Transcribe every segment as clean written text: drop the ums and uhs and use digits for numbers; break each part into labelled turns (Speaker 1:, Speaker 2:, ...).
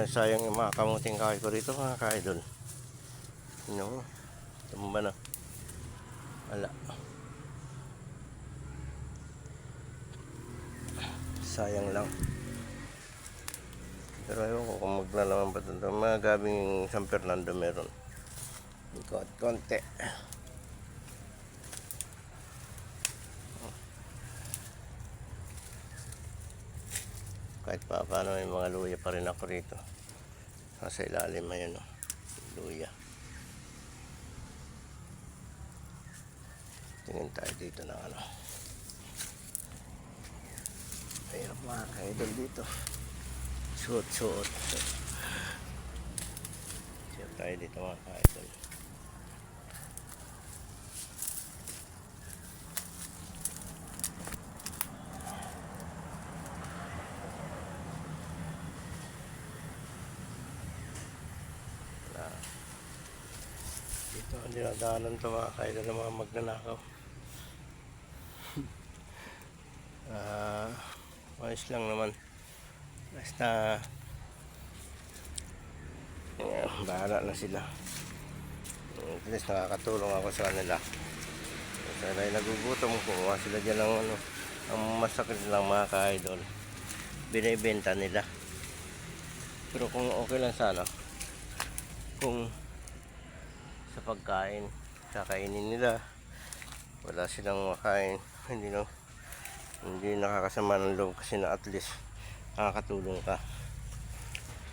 Speaker 1: Sayang yung mga kamuting kahoy ko rito mga ka-idol. No, tumba na. Wala. Sayang lang. Pero ayaw ko kung maglalaman pa ito. Mga gabing San Fernando meron. Ikot konti. Kahit pa paano may mga luya pa rin ako rito. Nasa ilalim ayan o. Luya. Tingin tayo dito na ano. Ayun mga ka-idol dito. Suot. Siya tayo dito mga ka-idol. Dito ang dinadaanan ito mga ka-idol ng mga magnanakaw. Ayos lang naman. Basta bahala na sila. At least nakakatulong ako sa kanila. Kaya ay nagugutom, kumuha sila dyan ng ano. Ang masakit lang mga ka-idol, binibenta nila. Pero kung okay lang sana, kung sa pagkain, kakainin nila, wala silang makain, hindi nakakasama ng loob kasi na at least nakakatulong ka.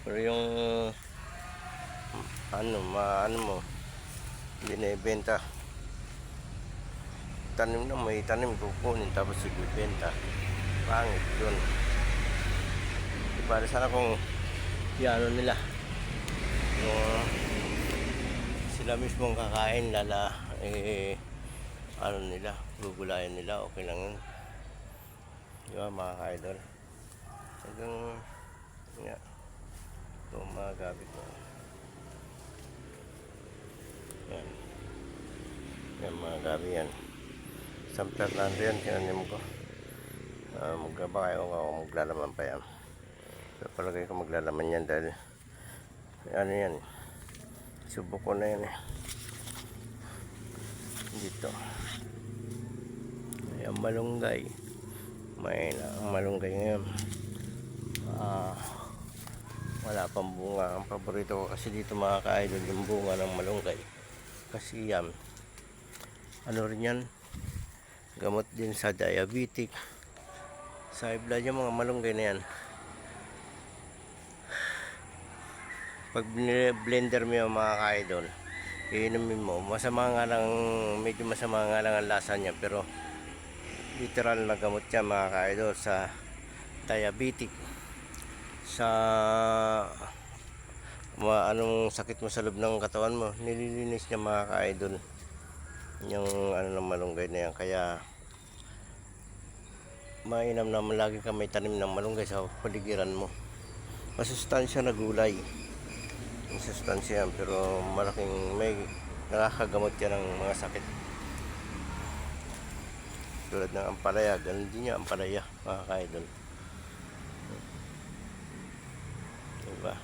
Speaker 1: Pero yung ano mo binibenta, tanim na may tanim kukunin tapos ibibenta, pangit yun. Para sana kung ano nila, yung sila mismo kakain, lala ano nila, gugulayan nila, okay lang yun. Diba mga ka-idol? Hanggang ito mga gabi ko. Yan mga gabi yan. San Fernando yan, kinanim ko. Maglaba kayo kung maglalaman pa yan. Pero palagay ko maglalaman yan dahil ano yan, subok ko na yan dito. Ayan malunggay. May malunggay ngayon. Wala pang bunga. Ang paborito ko kasi dito mga ka-idol yung bunga ng malunggay. Kasi yan, ano rin yan, gamot din sa diabetic, sa high blood, yung mga malunggay na yan. Pag blender mo yung mga ka-idol, iinumin mo, masama nga lang, medyo masama nga lang ang lasa niya, pero literal na gamot yan mga ka-idol sa diabetic, sa anong sakit mo sa loob ng katawan mo, nililinis niya mga ka-idol yung ano ng malunggay na yan. Kaya mainam naman lagi ka may tanim ng malunggay sa paligiran mo. Masustansya na gulay, masustansya yan, pero malaking may nakakagamot yan ng mga sakit. Tulad ng ampalaya, ganun din yung ampalaya mga ka-idol. Diba?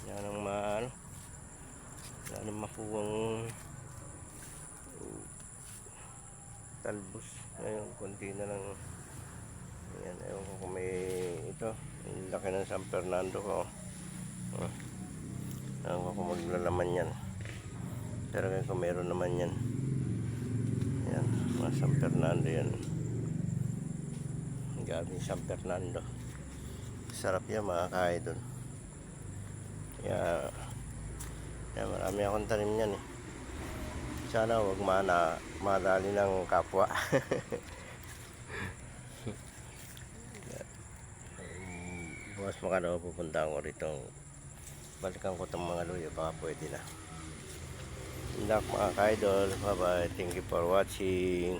Speaker 1: Yan ang yan ang mapuwang talbos. Ngayon, konti na lang. Yan, ewan ko kung may ito. Ang laki ng San Fernando ko. Ewan ko kung maglalaman yan. Pero kung meron naman yan. Yan, mga San Fernando yan. Gabi San Fernando. Sarap yan mga ka-idol. Kaya marami akong tanim yan Sana huwag madali ng kapwa. Bukas makalawa pupunta ako rito. Balikan ko itong mga luya, baka pwede na. Indak mga ka-idol. Bye bye. Thank you for watching.